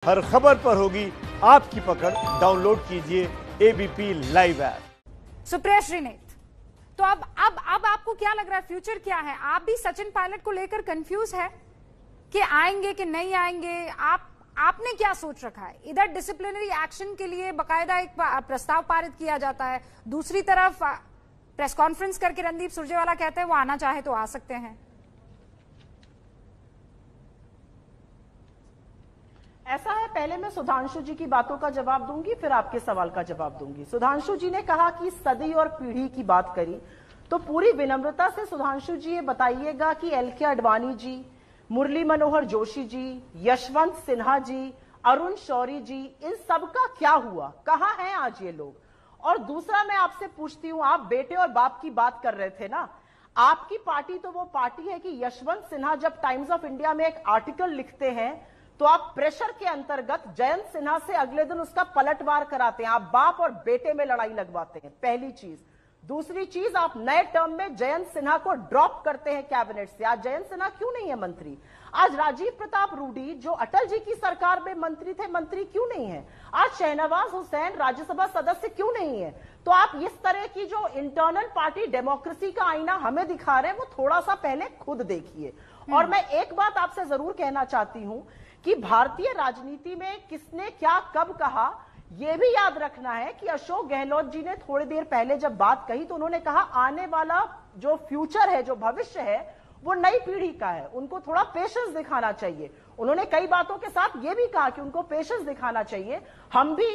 हर खबर पर होगी आपकी पकड़। डाउनलोड कीजिए ABP live app. Supriya Shrinate, तो अब आपको क्या लग रहा है, फ्यूचर क्या है? आप भी सचिन पायलट को लेकर कंफ्यूज है कि आएंगे कि नहीं आएंगे? आपने क्या सोच रखा है? इधर डिसिप्लिनरी एक्शन के लिए बकायदा एक प्रस्ताव पारित किया जाता है, दूसरी तरफ प्रेस कॉन्फ्रेंस करके रणदीप सुरजेवाला कहते हैं वो आना चाहे तो आ सकते हैं। ऐसा है, पहले मैं सुधांशु जी की बातों का जवाब दूंगी, फिर आपके सवाल का जवाब दूंगी। सुधांशु जी ने कहा कि सदी और पीढ़ी की बात करी, तो पूरी विनम्रता से सुधांशु जी ये बताइएगा कि एल.के. आडवाणी जी, मुरली मनोहर जोशी जी, यशवंत सिन्हा जी, अरुण शौरी जी, इन सब का क्या हुआ? कहां हैं आज ये लोग? और दूसरा मैं आपसे पूछती हूं, आप बेटे और बाप की बात कर रहे थे ना, आपकी पार्टी तो वो पार्टी है कि यशवंत सिन्हा जब टाइम्स ऑफ इंडिया में एक आर्टिकल लिखते हैं तो आप प्रेशर के अंतर्गत जयंत सिन्हा से अगले दिन उसका पलटवार कराते हैं। आप बाप और बेटे में लड़ाई लगवाते हैं, पहली चीज। दूसरी चीज, आप नए टर्म में जयंत सिन्हा को ड्रॉप करते हैं कैबिनेट से। आज जयंत सिन्हा क्यों नहीं है मंत्री? आज राजीव प्रताप रूडी जो अटल जी की सरकार में मंत्री थे, मंत्री क्यों नहीं है? आज शहनवाज हुसैन राज्यसभा सदस्य क्यों नहीं है? तो आप इस तरह की जो इंटरनल पार्टी डेमोक्रेसी का आईना हमें दिखा रहे हैं, वो थोड़ा सा पहले खुद देखिए। और मैं एक बात आपसे जरूर कहना चाहती हूं कि भारतीय राजनीति में किसने क्या कब कहा, यह भी याद रखना है कि अशोक गहलोत जी ने थोड़ी देर पहले जब बात कही तो उन्होंने कहा आने वाला जो फ्यूचर है, जो भविष्य है, वो नई पीढ़ी का है, उनको थोड़ा पेशेंस दिखाना चाहिए। उन्होंने कई बातों के साथ ये भी कहा कि उनको पेशेंस दिखाना चाहिए। हम भी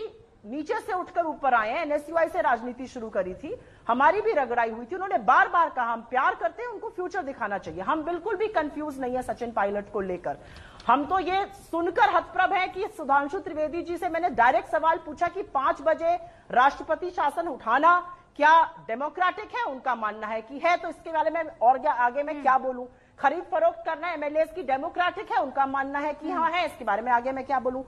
नीचे से उठकर ऊपर आए हैं, एनएसयूआई से राजनीति शुरू करी थी, हमारी भी रगड़ाई हुई थी। उन्होंने बार बार कहा हम प्यार करते हैं, उनको फ्यूचर दिखाना चाहिए। हम बिल्कुल भी कंफ्यूज नहीं है सचिन पायलट को लेकर। हम तो ये सुनकर हतप्रभ है कि सुधांशु त्रिवेदी जी से मैंने डायरेक्ट सवाल पूछा कि 5 बजे राष्ट्रपति शासन उठाना क्या डेमोक्रेटिक है? उनका मानना है कि है, तो इसके बारे में और आगे मैं क्या बोलूं? खरीद फरोख्त करना एमएलए की डेमोक्रेटिक है? उनका मानना है कि हाँ है, इसके बारे में आगे मैं क्या बोलूं?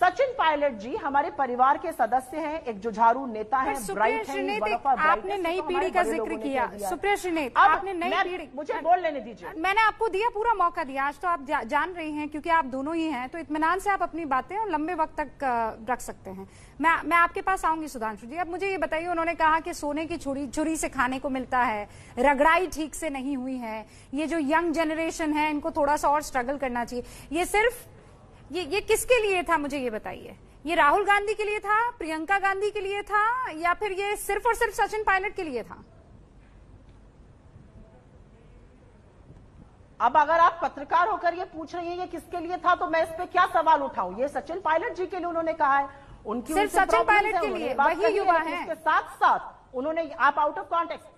सचिन पायलट जी हमारे परिवार के सदस्य हैं, एक जुझारू नेता है, ब्राइट है। आपने नई पीढ़ी का जिक्र किया। सुप्रिया श्रीनेत, आपने नई पीढ़ी, मुझे बोल लेने दीजिए। मैंने आपको दिया पूरा मौका दिया, आज तो आप जान रही हैं क्योंकि आप दोनों ही हैं, तो इत्मीनान से आप अपनी बातें और लंबे वक्त तक रख सकते हैं। मैं आपके पास आऊंगी सुधांशु जी। अब मुझे ये बताइए, उन्होंने कहा कि सोने की छुरी से खाने को मिलता है, रगड़ाई ठीक से नहीं हुई है, ये जो यंग जनरेशन है इनको थोड़ा सा और स्ट्रगल करना चाहिए। ये सिर्फ ये किसके लिए था, मुझे ये बताइए? ये राहुल गांधी के लिए था, प्रियंका गांधी के लिए था, या फिर ये सिर्फ और सिर्फ सचिन पायलट के लिए था? अब अगर आप पत्रकार होकर ये पूछ रही हैं ये किसके लिए था, तो मैं इस पे क्या सवाल उठाऊं? ये सचिन पायलट जी के लिए उन्होंने कहा है, उनकी सिर्फ सचिन पायलट के लिए, वही युवा है। उसके साथ साथ उन्होंने, आप आउट ऑफ कॉन्टेक्स्ट,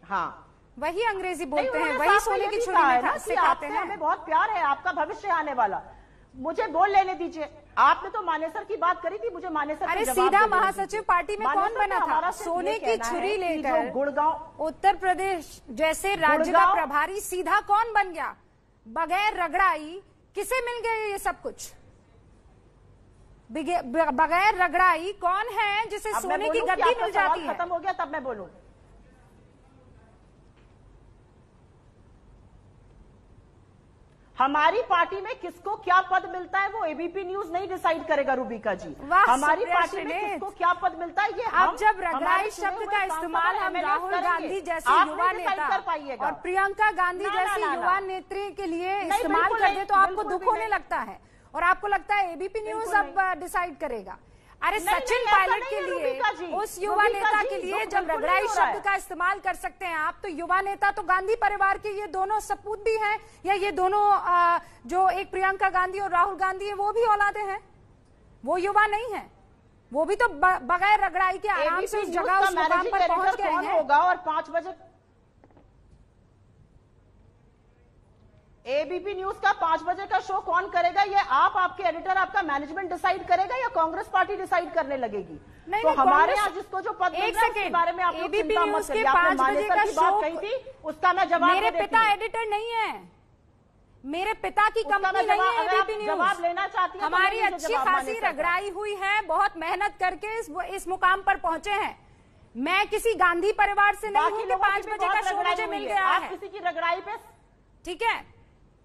हाँ वही अंग्रेजी बोलते हैं, वही सोने की छुरी से खाते हैं। हमें बहुत प्यार है, आपका भविष्य आने वाला। मुझे बोल लेने दीजिए। आपने तो मानेसर की बात करी थी, मुझे मानेसर अरे सीधा महासचिव पार्टी में कौन बना था? सोने की छुरी लेकर गुड़गांव, उत्तर प्रदेश जैसे राज्य का प्रभारी सीधा कौन बन गया? बगैर रगड़ाई किसे मिल गया ये सब कुछ? बगैर रगड़ाई कौन है जिसे सोने की गद्दी मिल जाती है? खत्म हो गया तब मैं बोलूं। हमारी पार्टी में किसको क्या पद मिलता है वो एबीपी न्यूज नहीं डिसाइड करेगा रूबिका जी। हमारी पार्टी में किसको क्या पद मिलता है ये अब जब रगड़ाई शब्द का इस्तेमाल हम राहुल गांधी जैसे युवा नेता और प्रियंका गांधी जैसी युवा नेत्री के लिए इस्तेमाल कर दे तो आपको दुख होने लगता है और आपको लगता है एबीपी न्यूज अब डिसाइड करेगा। अरे सचिन पायलट के लिए, उस युवा नेता के लिए जब रगड़ाई शब्द का इस्तेमाल कर सकते हैं आप, तो युवा नेता तो गांधी परिवार के ये दोनों सपूत भी हैं, या ये दोनों जो एक प्रियंका गांधी और राहुल गांधी है वो भी औलादे हैं? वो युवा नहीं है, वो भी तो बगैर रगड़ाई के आराम से उस जगह उस मुकाम पर पहुंच गए हैं। होगा और 5 बजे एबीपी न्यूज का 5 बजे का शो कौन करेगा? ये आप, आपके एडिटर, आपका मैनेजमेंट डिसाइड करेगा या कांग्रेस पार्टी डिसाइड करने लगेगी? नहीं, तो हमारे यहाँ जिसको जो पद मिल रहा है उसके बारे में आप लोग चिंता मत करिए। आपने मानेसर की बात कही थी, उसका मैं जवाब, मेरे पिता एडिटर नहीं है, मेरे पिता की कंपनी नहीं है एबीपी न्यूज। जवाब लेना चाहती है? हमारी अच्छी खासी रगड़ाई हुई है, बहुत मेहनत करके इस मुकाम पर पहुंचे हैं। मैं किसी गांधी परिवार से नहीं हूं कि 5 बजे का शो मुझे मिल गया है। आप किसी की रगड़ाई पे, ठीक है,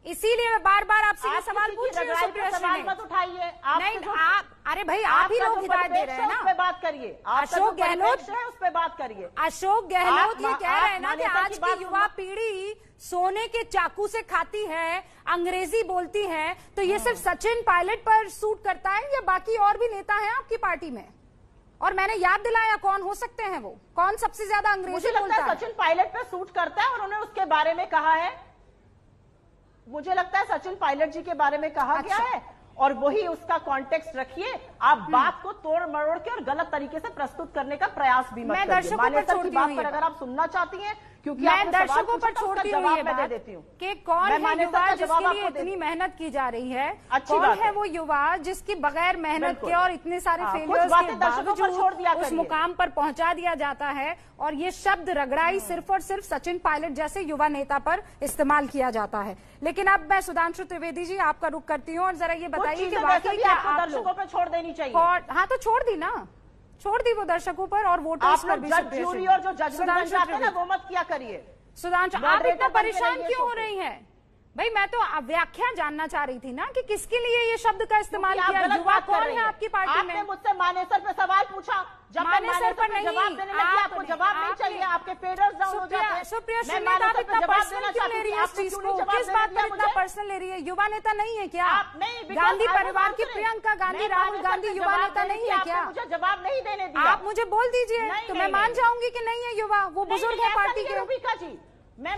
इसीलिए मैं बार बार आपसे ये सवाल पूछ रही हूँ सुप्रिया सवाल श्री। मत उठाइए। नहीं आप, अरे भाई आप ही लोग हिदायत दे रहे हैं ना, उस पे बात करिए। अशोक गहलोत है उस पे बात करिए। अशोक गहलोत ये कह रहे हैं ना कि मान्यता आज की बात की युवा पीढ़ी सोने के चाकू से खाती है, अंग्रेजी बोलती है, तो ये सिर्फ सचिन पायलट पर सूट करता है या बाकी और भी नेता हैं आपकी पार्टी में? और मैंने याद दिलाया कौन हो सकते हैं वो, कौन सबसे ज्यादा अंग्रेजी मुझे बोलता लगता है सचिन पायलट पे सूट करता है और उन्होंने उसके बारे में कहा है। मुझे लगता है सचिन पायलट जी के बारे में कहा गया है और वही उसका कॉन्टेक्स्ट रखिए। आप बात को तोड़ मरोड़ के और गलत तरीके से प्रस्तुत करने का प्रयास भी मत करिए। मान्यता की बात पर अगर आप सुनना चाहती हैं, क्योंकि मैं दर्शकों पर छोड़ती हूँ ये बात देती हूँ कि कौन है युवा जिसके लिए इतनी मेहनत की जा रही है, कौन है वो युवा जिसकी बगैर मेहनत के और इतने सारे फेलियर्स के बावजूद उस मुकाम पर पहुंचा दिया जाता है। और ये शब्द रगड़ाई सिर्फ और सिर्फ सचिन पायलट जैसे युवा नेता पर इस्तेमाल किया जाता है। लेकिन अब मैं सुधांशु त्रिवेदी जी आपका रुख करती हूँ और जरा ये बताइए कि वाकई क्या आप दर्शकों पर छोड़ देनी चाहिए? हाँ तो छोड़ दी ना, छोड़ दी वो दर्शकों पर और वोटर्स पर भी। जज ज्यूरी और जो जजमेंट जाते हैं ना वो मत किया करिए। सुधांशु आप इतना परेशान क्यों हो रही हैं? भाई मैं तो व्याख्या जानना चाह रही थी ना कि किसके लिए ये शब्द का इस्तेमाल किया। युवा कौन है आपकी पार्टी में? आपने मुझसे मानेसर पे सवाल पूछा, जब मानेसर पर नहीं, जवाब देने लगी आपको जवाब नहीं चाहिए, आपके फेडर्स डाउन हो जाते हैं। सुप्रिया श्री आप इतना पर्सनल क्यों ले रही है इस चीज को? किस बात पर इतना पर्सनल ले रही है? युवा नेता नहीं है क्या? गांधी परिवार की प्रियंका गांधी, राहुल गांधी युवा नेता नहीं है क्या? मुझे जवाब नहीं देने दिया। आप मुझे बोल दीजिए तो मैं मान जाऊंगी कि नहीं है युवा, वो बुजुर्ग है पार्टी के। जी मैं